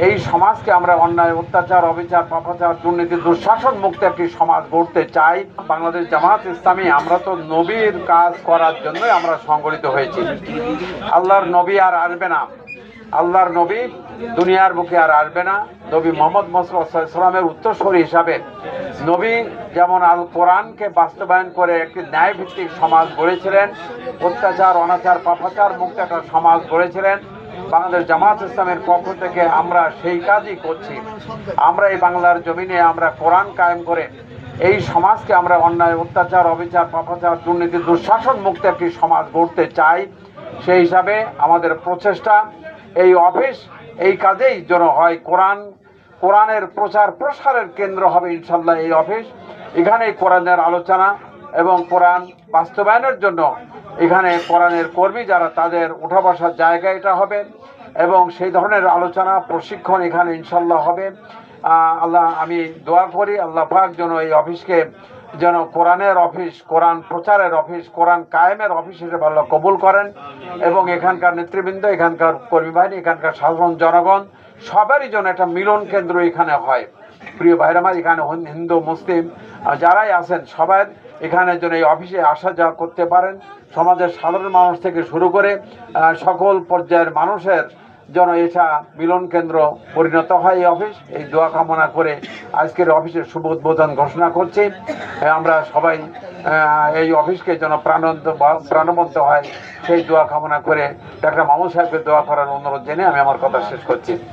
এই সমাজকে আমরা অন্যায়, অত্যাচার, অবিচার, পাপাচার, দুর্নীতি, দুঃশাসন মুক্ত একটি সমাজ গড়তে চাই। বাংলাদেশ জামাত ইসলামী আমরা তো নবীর কাজ করার জন্যই আমরা সংগঠিত হয়েছি। আল্লাহর নবী আর আসবে না, আল্লাহর নবী দুনিয়ার বুকে আর আসবে না। নবী মোহাম্মদ মুস্তাফামের উত্তরসূরি হিসাবে নবী যেমন আল কোরআনকে বাস্তবায়ন করে একটি ন্যায়ভিত্তিক সমাজ গড়েছিলেন, অত্যাচার, অনাচার, পাপাচার মুক্ত একটা সমাজ গড়েছিলেন। বাংলাদেশ জামাত ইসলামের পক্ষ থেকে আমরা সেই কাজই করছি। আমরা এই বাংলার জমিনে আমরা কোরআন কায়েম করে এই সমাজকে আমরা অন্যায়, অত্যাচার, অবিচার, পাপাচার, দুর্নীতি, দুঃশাসন মুক্ত একটি সমাজ গড়তে চাই। সেই হিসাবে আমাদের প্রচেষ্টা, এই অফিস এই কাজেই যেন হয়। কোরআনের প্রচার প্রসারের কেন্দ্র হবে ইনশাল্লাহ এই অফিস। এখানে কোরআনের আলোচনা এবং কোরআন বাস্তবায়নের জন্য এখানে কোরআনের কর্মী যারা তাদের উঠা বসার জায়গা এটা হবে এবং সেই ধরনের আলোচনা প্রশিক্ষণ এখানে ইনশাল্লাহ হবে। আল্লাহ, আমি দোয়া করি আল্লাহ পাক যেন এই অফিসকে যেন কোরআনের অফিস, কোরআন প্রচারের অফিস, কোরআন কায়েমের অফিস হিসেবে আল্লাহ কবুল করেন এবং এখানকার নেতৃবৃন্দ, এখানকার কর্মী বাহিনী, এখানকার সাধারণ জনগণ সবারই জন্য একটা মিলন কেন্দ্র এখানে হয়। প্রিয় ভাইরা আমার, এখানে হিন্দু মুসলিম যারাই আছেন সবাই এখানে যেন এই অফিসে আসা যাওয়া করতে পারেন। সমাজের সাধারণ মানুষ থেকে শুরু করে সকল পর্যায়ের মানুষের যেন এটা মিলন কেন্দ্র পরিণত হয় এই অফিস। এই দোয়া কামনা করে আজকের অফিসের শুভ উদ্বোধন ঘোষণা করছি। আমরা সবাই এই অফিসকে যেন প্রাণবন্ত হয় সেই দোয়া কামনা করে ডাক্তার মামুন সাহেবকে দোয়া করার অনুরোধ জেনে আমি আমার কথা শেষ করছি।